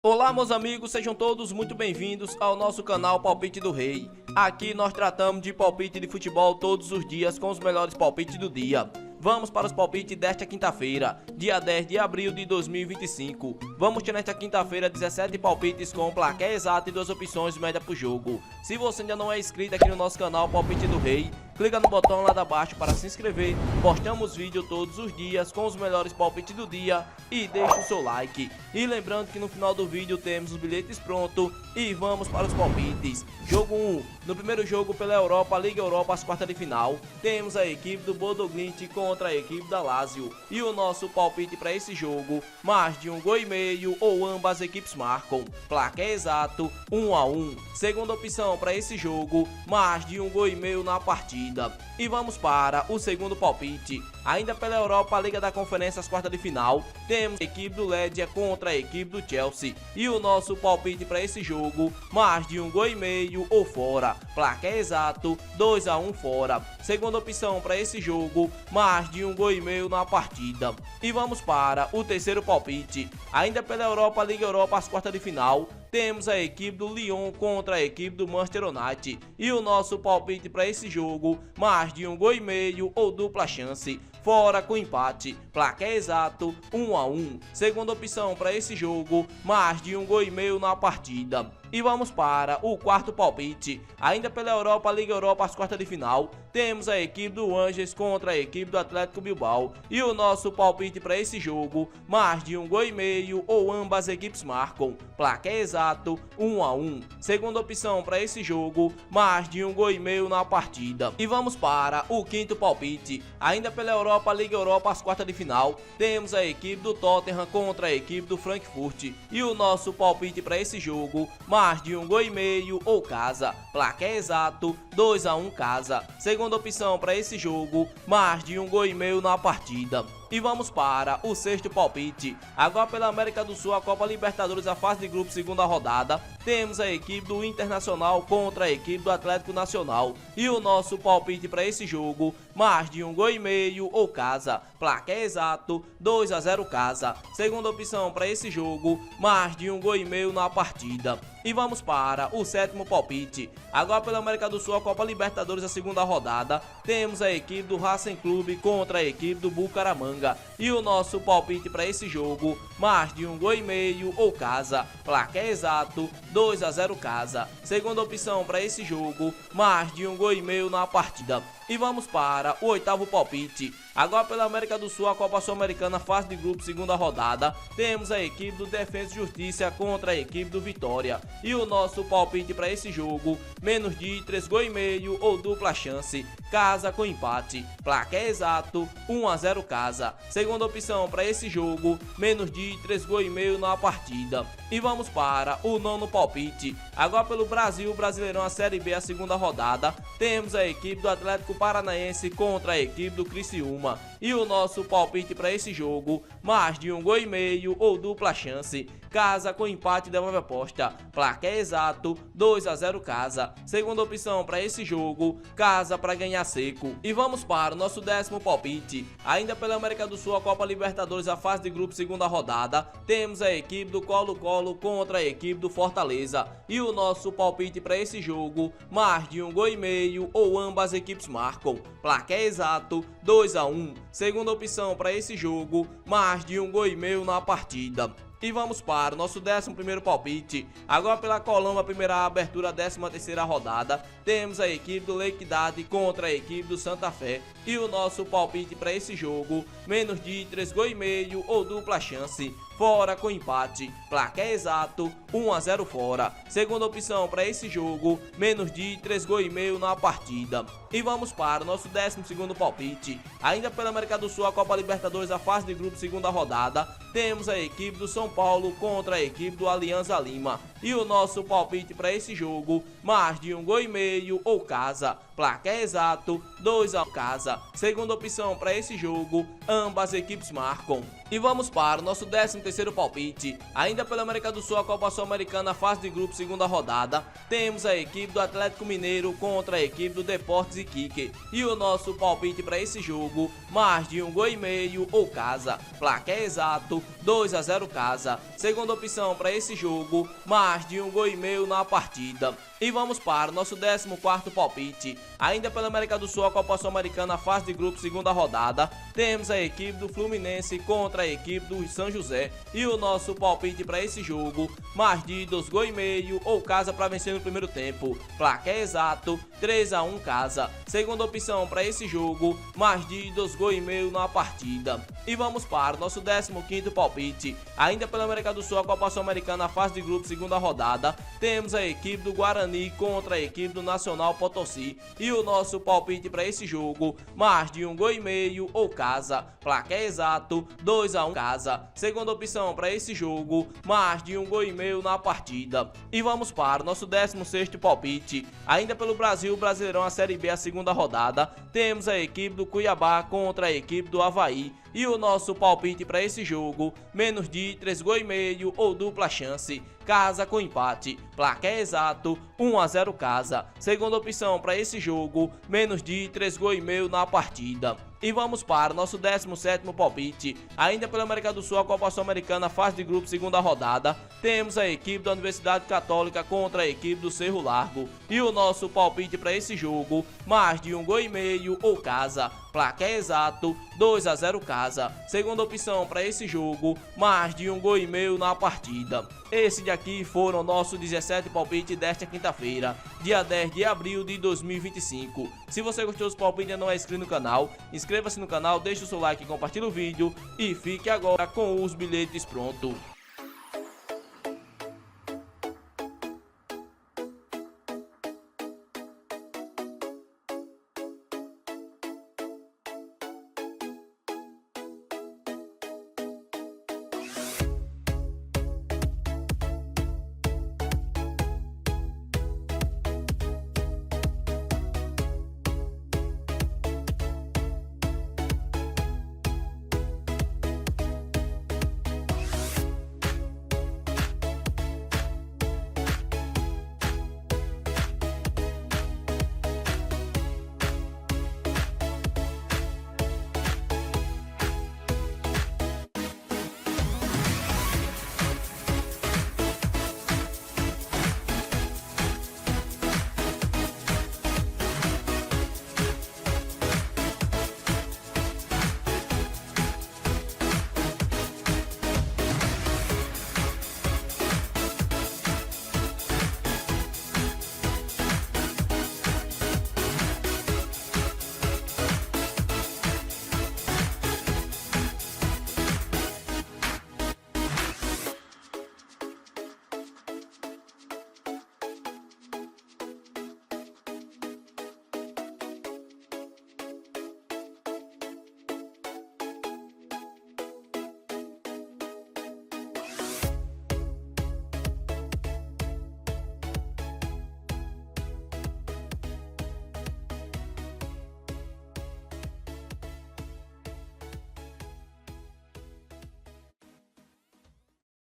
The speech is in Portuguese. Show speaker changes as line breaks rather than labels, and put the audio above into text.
Olá, meus amigos, sejam todos muito bem-vindos ao nosso canal Palpite do Rei. Aqui nós tratamos de palpite de futebol todos os dias com os melhores palpites do dia. Vamos para os palpites desta quinta-feira, dia 10 de abril de 2025. Vamos ter nesta quinta-feira 17 palpites com placar exato e 2 opções média pro jogo. Se você ainda não é inscrito aqui no nosso canal Palpite do Rei, clica no botão lá abaixo para se inscrever. Postamos vídeo todos os dias com os melhores palpites do dia e deixe o seu like. E lembrando que no final do vídeo temos os bilhetes prontos e vamos para os palpites. Jogo 1. No primeiro jogo pela Europa, Liga Europa, as quartas de final, temos a equipe do Bodo Glimt contra a equipe da Lazio. E o nosso palpite para esse jogo, mais de 1,5 gol ou ambas equipes marcam. Placar exato, 1 a 1. Segunda opção para esse jogo, mais de 1,5 gol na partida. E vamos para o segundo palpite. Ainda pela Europa, Liga da Conferência, as quartas de final, temos a equipe do Legia contra a equipe do Chelsea. E o nosso palpite para esse jogo, mais de 1,5 gol ou fora. Placar exato, 2 a 1 fora. Segunda opção para esse jogo, mais de 1,5 gol na partida. E vamos para o terceiro palpite. Ainda pela Europa, Liga Europa, as quartas de final, temos a equipe do Lyon contra a equipe do Manchester United. E o nosso palpite para esse jogo, mais de 1,5 gol ou dupla chance, fora com empate. Placar exato, 1 a 1. Segunda opção para esse jogo, mais de 1,5 gol na partida. E vamos para o quarto palpite. Ainda pela Europa, Liga Europa, as quartas de final, temos a equipe do Angers contra a equipe do Atlético Bilbao. E o nosso palpite para esse jogo, mais de 1,5 gol ou ambas equipes marcam. Placar exato, 1 a 1. Segunda opção para esse jogo, mais de 1,5 gol na partida. E vamos para o quinto palpite. Ainda pela Europa, Liga Europa, as quartas de final, temos a equipe do Tottenham contra a equipe do Frankfurt. E o nosso palpite para esse jogo, mais de 1,5 gol ou casa. Placar exato, 2 a 1 casa. Segunda opção para esse jogo, mais de 1,5 gol na partida. E vamos para o sexto palpite. Agora pela América do Sul, a Copa Libertadores, a fase de grupo, segunda rodada, temos a equipe do Internacional contra a equipe do Atlético Nacional. E o nosso palpite para esse jogo, mais de 1,5 gol ou casa. Placar exato, 2 a 0 casa. Segunda opção para esse jogo, mais de 1,5 gol na partida. E vamos para o sétimo palpite. Agora pela América do Sul, a Copa Libertadores, a segunda rodada, temos a equipe do Racing Clube contra a equipe do Bucaramanga. E o nosso palpite para esse jogo, mais de 1,5 gol ou casa. Placar exato, 2 a 0 casa. Segunda opção para esse jogo, mais de 1,5 gol na partida. E vamos para o oitavo palpite. Agora pela América do Sul, a Copa Sul-Americana, fase de grupo, segunda rodada, temos a equipe do Defensa e Justiça contra a equipe do Vitória. E o nosso palpite para esse jogo, menos de 3,5 gol ou dupla chance, casa com empate. Placar exato, 1 a 0 casa. Segunda opção para esse jogo, menos de 3,5 gol na partida. E vamos para o nono palpite. Agora pelo Brasil, Brasileirão, a Série B, a segunda rodada, temos a equipe do Atlético Paranaense contra a equipe do Criciúma. E o nosso palpite para esse jogo, mais de 1,5 gol ou dupla chance, casa com empate, devolve aposta. Placar exato, 2 a 0 casa. Segunda opção para esse jogo, casa para ganhar seco. E vamos para o nosso décimo palpite. Ainda pela América do Sul, a Copa Libertadores, a fase de grupo, segunda rodada, temos a equipe do Colo-Colo contra a equipe do Fortaleza. E o nosso palpite para esse jogo, mais de 1,5 gol ou ambas equipes marcam. Placar exato, 2 a 1. Segunda opção para esse jogo, mais de 1,5 gol na partida. E vamos para o nosso 11º palpite. Agora pela Colômbia, primeira abertura, 13ª rodada, temos a equipe do Lequidade contra a equipe do Santa Fé. E o nosso palpite para esse jogo, menos de 3,5 gol ou dupla chance, fora com empate. Placar exato, 1 a 0 fora. Segunda opção para esse jogo, menos de 3,5 gol na partida. E vamos para o nosso 12º palpite. Ainda pela América do Sul, a Copa Libertadores, a fase de grupo, segunda rodada, temos a equipe do São Paulo contra a equipe do Alianza Lima. E o nosso palpite para esse jogo, mais de 1,5 gol ou casa. Placar exato, 2 a 1 casa. Segunda opção para esse jogo, ambas equipes marcam. E vamos para o nosso 13º palpite. Ainda pela América do Sul, a Copa Sul-Americana, fase de grupo, segunda rodada. Temos a equipe do Atlético Mineiro contra a equipe do Deportes Iquique. E o nosso palpite para esse jogo, mais de 1,5 gols ou casa. Placar exato, 2-0 casa. Segunda opção para esse jogo, mais de 1,5 gols na partida. E vamos para o nosso 14º palpite. Ainda pela América do Sul, a Copa Sul-Americana, fase de grupo, segunda rodada. Temos a equipe do Fluminense contra a equipe do São José. E o nosso palpite para esse jogo, mais de 2,5 gols ou casa para vencer no primeiro tempo. Placar exato, 3-1 casa. Segunda opção para esse jogo, mais de 2,5 gols na partida. E vamos para o nosso 15º palpite. Ainda pela América do Sul, a Copa Sul-Americana, fase de grupo, segunda rodada. Temos a equipe do Guarani contra a equipe do Nacional Potosí. E o nosso palpite para esse jogo, mais de 1,5 gols ou casa. Placar exato, 2-1 casa. Segunda opção para esse jogo, mais de 1,5 gols na partida. E vamos para o nosso 16º palpite. Ainda pelo Brasil, Brasileirão, a Série B, a segunda rodada. Temos a equipe do Cuiabá contra a equipe do Avaí. E o nosso palpite para esse jogo, menos de 3,5 gols ou dupla chance. Casa com empate. Placar exato, 1-0 casa. Segunda opção para esse jogo, menos de 3,5 gols na partida. E vamos para o nosso 17º palpite. Ainda pela América do Sul, a Copa Sul-Americana, fase de grupo, segunda rodada. Temos a equipe da Universidade Católica contra a equipe do Cerro Largo. E o nosso palpite para esse jogo, mais de 1,5 gols ou casa. Placar exato, 2-0 casa. Segunda opção para esse jogo, mais de 1,5 gols na partida. Esse daqui foram nossos 17 palpites desta quinta-feira, dia 10 de abril de 2025. Se você gostou dos palpites e não é inscrito no canal, inscreva-se no canal, deixe o seu like e compartilhe o vídeo. E fique agora com os bilhetes prontos.